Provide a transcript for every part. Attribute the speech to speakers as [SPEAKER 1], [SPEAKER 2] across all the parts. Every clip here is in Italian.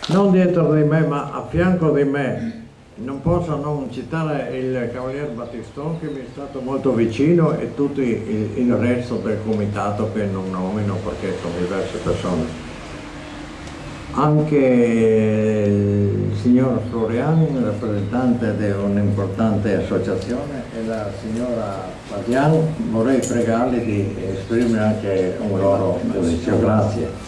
[SPEAKER 1] non dietro di me ma a fianco di me, non posso non citare il Cavalier Battiston, che mi è stato molto vicino, e tutto il resto del comitato, che non nomino perché sono diverse persone. Anche il signor Florian, rappresentante di un'importante associazione, e la signora Fabian, vorrei pregarli di esprimere anche un loro giudizio. Grazie.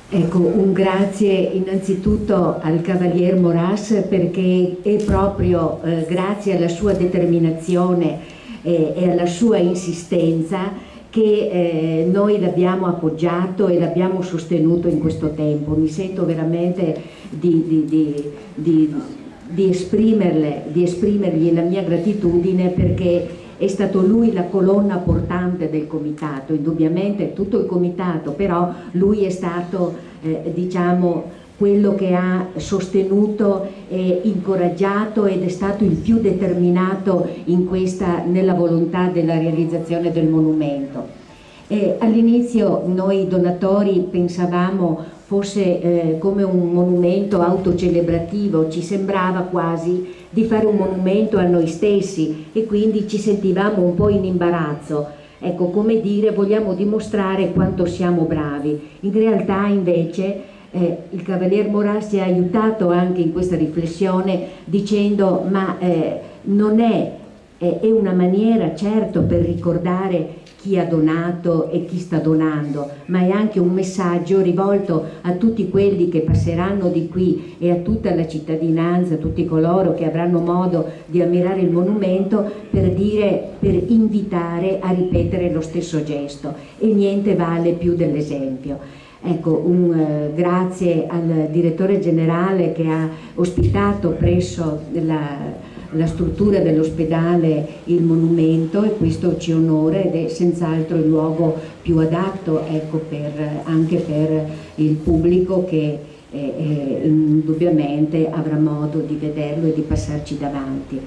[SPEAKER 2] Ecco, un grazie innanzitutto al Cavalier Moras, perché è proprio grazie alla sua determinazione e alla sua insistenza che noi l'abbiamo appoggiato e l'abbiamo sostenuto in questo tempo. Mi sento veramente di esprimergli la mia gratitudine, perché è stato lui la colonna portante del comitato, indubbiamente tutto il comitato, però lui è stato diciamo quello che ha sostenuto e incoraggiato, ed è stato il più determinato nella volontà della realizzazione del monumento. All'inizio noi donatori pensavamo fosse come un monumento autocelebrativo, ci sembrava quasi di fare un monumento a noi stessi, e quindi ci sentivamo un po' in imbarazzo, ecco, come dire, vogliamo dimostrare quanto siamo bravi. In realtà invece il Cavalier Moras ci ha aiutato anche in questa riflessione dicendo ma non è una maniera certo per ricordare chi ha donato e chi sta donando, ma è anche un messaggio rivolto a tutti quelli che passeranno di qui e a tutta la cittadinanza, a tutti coloro che avranno modo di ammirare il monumento, per invitare a ripetere lo stesso gesto, e niente vale più dell'esempio. Ecco, un grazie al direttore generale che ha ospitato presso la struttura dell'ospedale il monumento, e questo ci onora ed è senz'altro il luogo più adatto, ecco, anche per il pubblico che indubbiamente avrà modo di vederlo e di passarci davanti.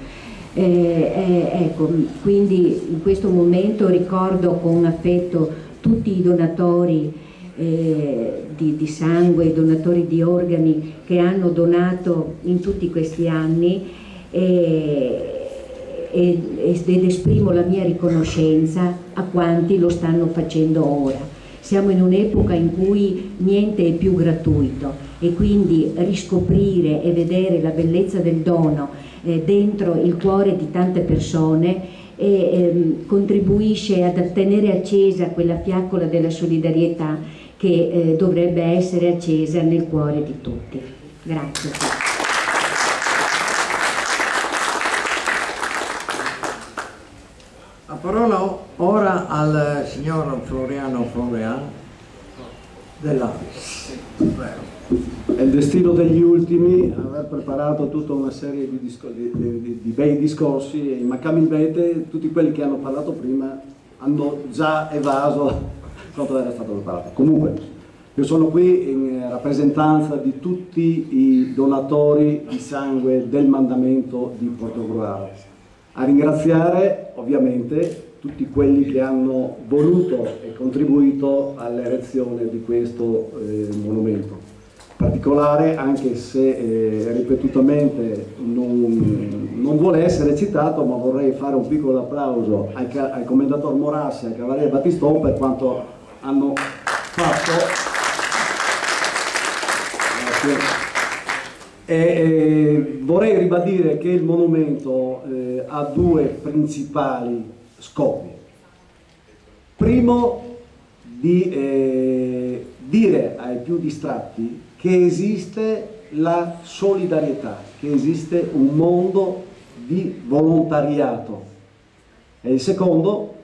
[SPEAKER 2] Ecco, quindi in questo momento ricordo con affetto tutti i donatori di sangue, i donatori di organi che hanno donato in tutti questi anni, ed esprimo la mia riconoscenza a quanti lo stanno facendo ora. Siamo in un'epoca in cui niente è più gratuito, e quindi riscoprire e vedere la bellezza del dono dentro il cuore di tante persone contribuisce a tenere accesa quella fiaccola della solidarietà che dovrebbe essere accesa nel cuore di tutti. Grazie.
[SPEAKER 1] La parola ora al signor Floriano Florian dell'Avis.
[SPEAKER 3] È il destino degli ultimi aver preparato tutta una serie di bei discorsi, e immancabilmente tutti quelli che hanno parlato prima hanno già evaso quanto era stato preparato. Comunque, io sono qui in rappresentanza di tutti i donatori di sangue del mandamento di Portogruaro, a ringraziare ovviamente tutti quelli che hanno voluto e contribuito all'erezione di questo monumento. In particolare, anche se ripetutamente non vuole essere citato, ma vorrei fare un piccolo applauso al commendator Moras e al Cavaliere Battiston per quanto hanno fatto. Vorrei ribadire che il monumento ha due principali scopi. Primo, di dire ai più distratti che esiste la solidarietà, che esiste un mondo di volontariato, e il secondo,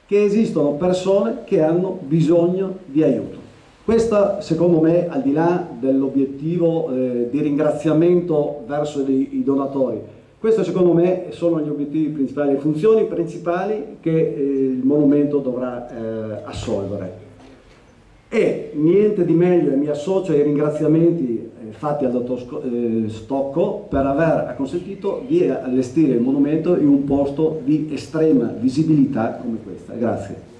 [SPEAKER 3] che esistono persone che hanno bisogno di aiuto. Questa, secondo me, al di là dell'obiettivo di ringraziamento verso i donatori, questo secondo me sono gli obiettivi principali, le funzioni principali che il monumento dovrà assolvere. E niente di meglio, e mi associo ai ringraziamenti fatti al dottor Stocco per aver consentito di allestire il monumento in un posto di estrema visibilità come questa. Grazie.